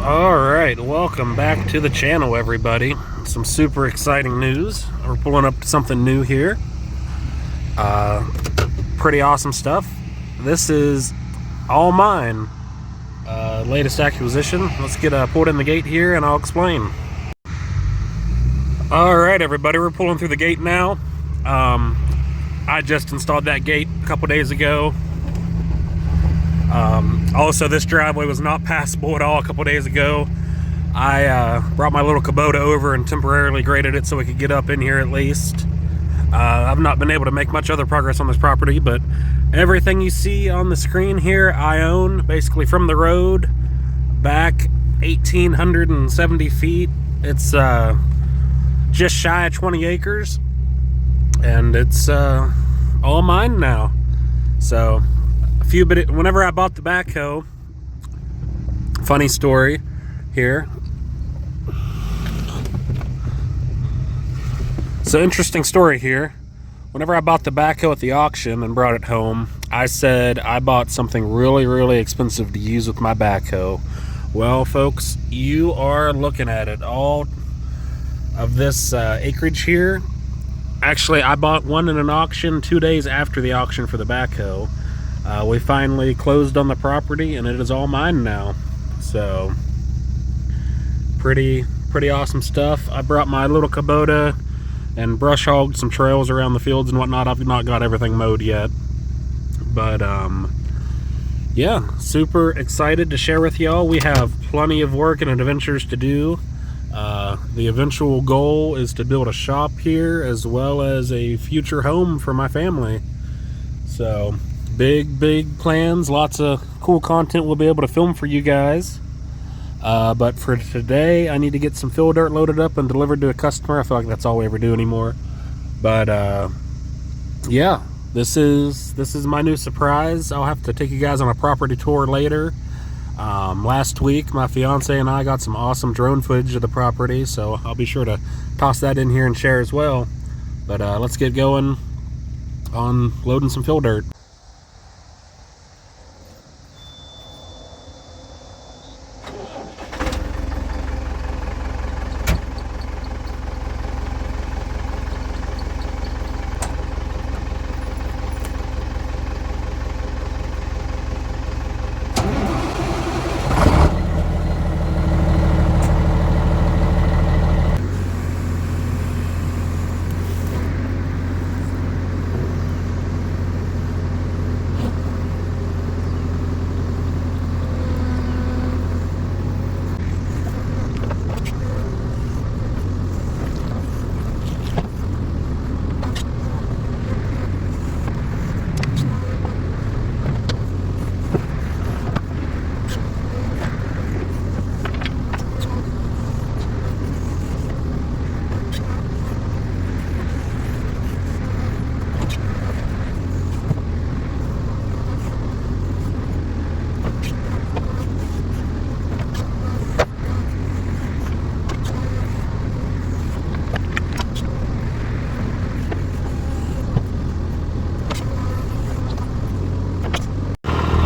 Alright, welcome back to the channel, everybody. Some super exciting news. We're pulling up something new here. Pretty awesome stuff. This is all mine. Latest acquisition. Let's get pulled in the gate here and I'll explain. Alright, everybody, we're pulling through the gate now. I just installed that gate a couple days ago. Also, this driveway was not passable at all a couple days ago. I brought my little Kubota over and temporarily graded it so we could get up in here at least. I've not been able to make much other progress on this property, but everything you see on the screen here I own, basically from the road back 1,870 feet. It's just shy of 20 acres, and it's all mine now. So whenever I bought the backhoe, funny story here. So interesting story here. Whenever I bought the backhoe at the auction and brought it home, I said I bought something really, really expensive to use with my backhoe. Well, folks, you are looking at it. All of this acreage here. Actually, I bought one in an auction 2 days after the auction for the backhoe. We finally closed on the property and it is all mine now. So pretty awesome stuff. I brought my little Kubota and brush hogged some trails around the fields and whatnot. I've not got everything mowed yet, but yeah, super excited to share with y'all. We have plenty of work and adventures to do. The eventual goal is to build a shop here as well as a future home for my family. So big plans, lots of cool content we'll be able to film for you guys. But for today, I need to get some fill dirt loaded up and delivered to a customer. I feel like that's all we ever do anymore. But yeah, this is my new surprise. I'll have to take you guys on a property tour later. Last week, my fiance and I got some awesome drone footage of the property, so I'll be sure to toss that in here and share as well. But let's get going on loading some fill dirt.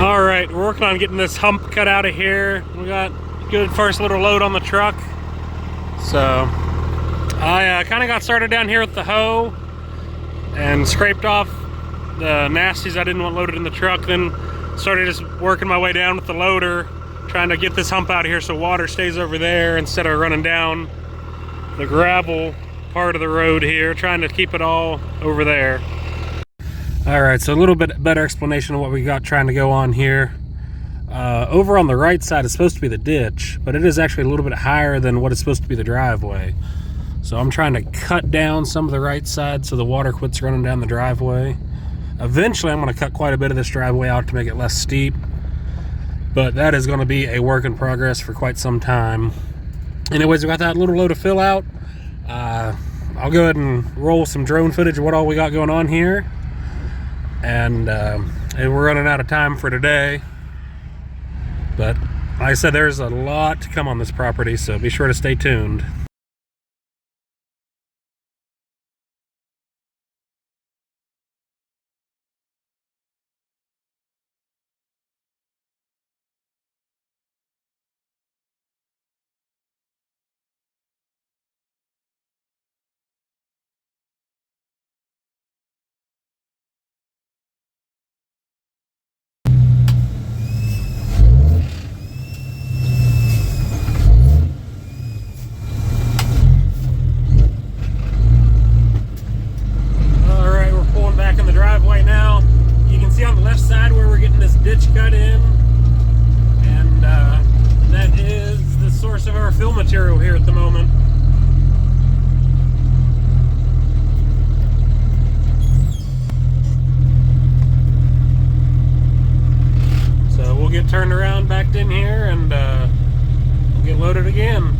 Alright, we're working on getting this hump cut out of here. We got good first little load on the truck. So I kind of got started down here with the hoe and scraped off the nasties I didn't want loaded in the truck. Then started just working my way down with the loader, trying to get this hump out of here so water stays over there instead of running down the gravel part of the road here, trying to keep it all over there. Alright, so a little bit better explanation of what we got trying to go on here. Over on the right side is supposed to be the ditch, but it is actually a little bit higher than what is supposed to be the driveway. So I'm trying to cut down some of the right side so the water quits running down the driveway. Eventually I'm going to cut quite a bit of this driveway out to make it less steep, but that is going to be a work in progress for quite some time. Anyways, we got that little load of fill out. I'll go ahead and roll some drone footage of what all we got going on here. And we're running out of time for today, but like I said, there's a lot to come on this property, so be sure to stay tuned. turned around, backed in here, and get loaded again.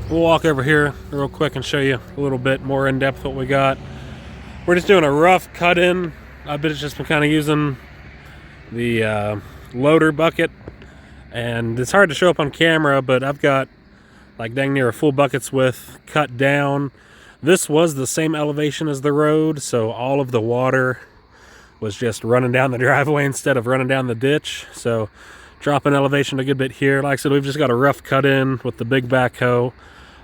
We'll walk over here real quick and show you a little bit more in depth what we got. We're just doing a rough cut in. I've just been kind of using the loader bucket, and it's hard to show up on camera, but I've got like dang near a full bucket's width cut down. This was the same elevation as the road, so all of the water was just running down the driveway instead of running down the ditch. So dropping elevation a good bit here. Like I said, we've just got a rough cut in with the big backhoe.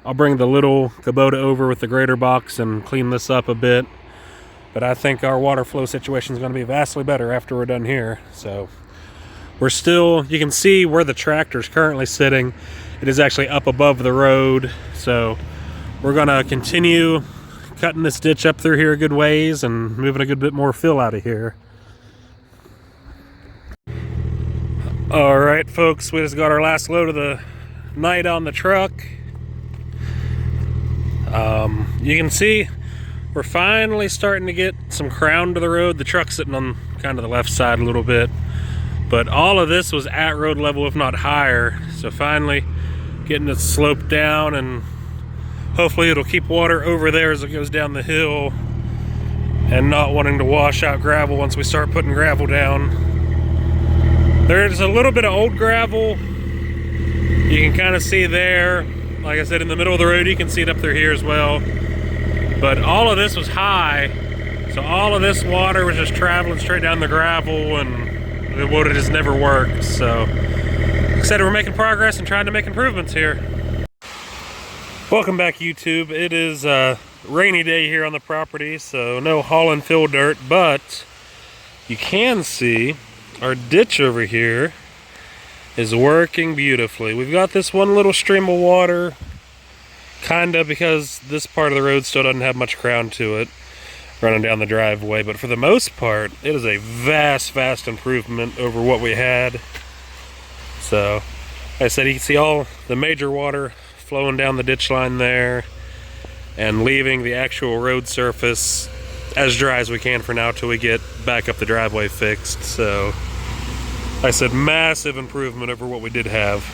I'll bring the little Kubota over with the grader box and clean this up a bit. But I think our water flow situation is going to be vastly better after we're done here. So we're still, you can see where the tractor is currently sitting. It is actually up above the road. So we're going to continue cutting this ditch up through here a good ways and moving a good bit more fill out of here. All right, folks, we just got our last load of the night on the truck. You can see we're finally starting to get some crown to the road. The truck's sitting on kind of the left side a little bit, but all of this was at road level, if not higher. So finally getting it sloped down, and hopefully it'll keep water over there as it goes down the hill and not wanting to wash out gravel once we start putting gravel down. There's a little bit of old gravel you can kind of see there. Like I said, in the middle of the road, you can see it up through here as well. But all of this was high, so all of this water was just traveling straight down the gravel, and it would have just never worked. So, like I said, we're making progress and trying to make improvements here. Welcome back, YouTube. It is a rainy day here on the property, so no haul and fill dirt, but you can see our ditch over here is working beautifully. We've got this one little stream of water, kinda, because this part of the road still doesn't have much crown to it running down the driveway, but for the most part it is a vast improvement over what we had. So like I said, you can see all the major water flowing down the ditch line there and leaving the actual road surface as dry as we can for now till we get back up the driveway fixed. So like I said, massive improvement over what we did have.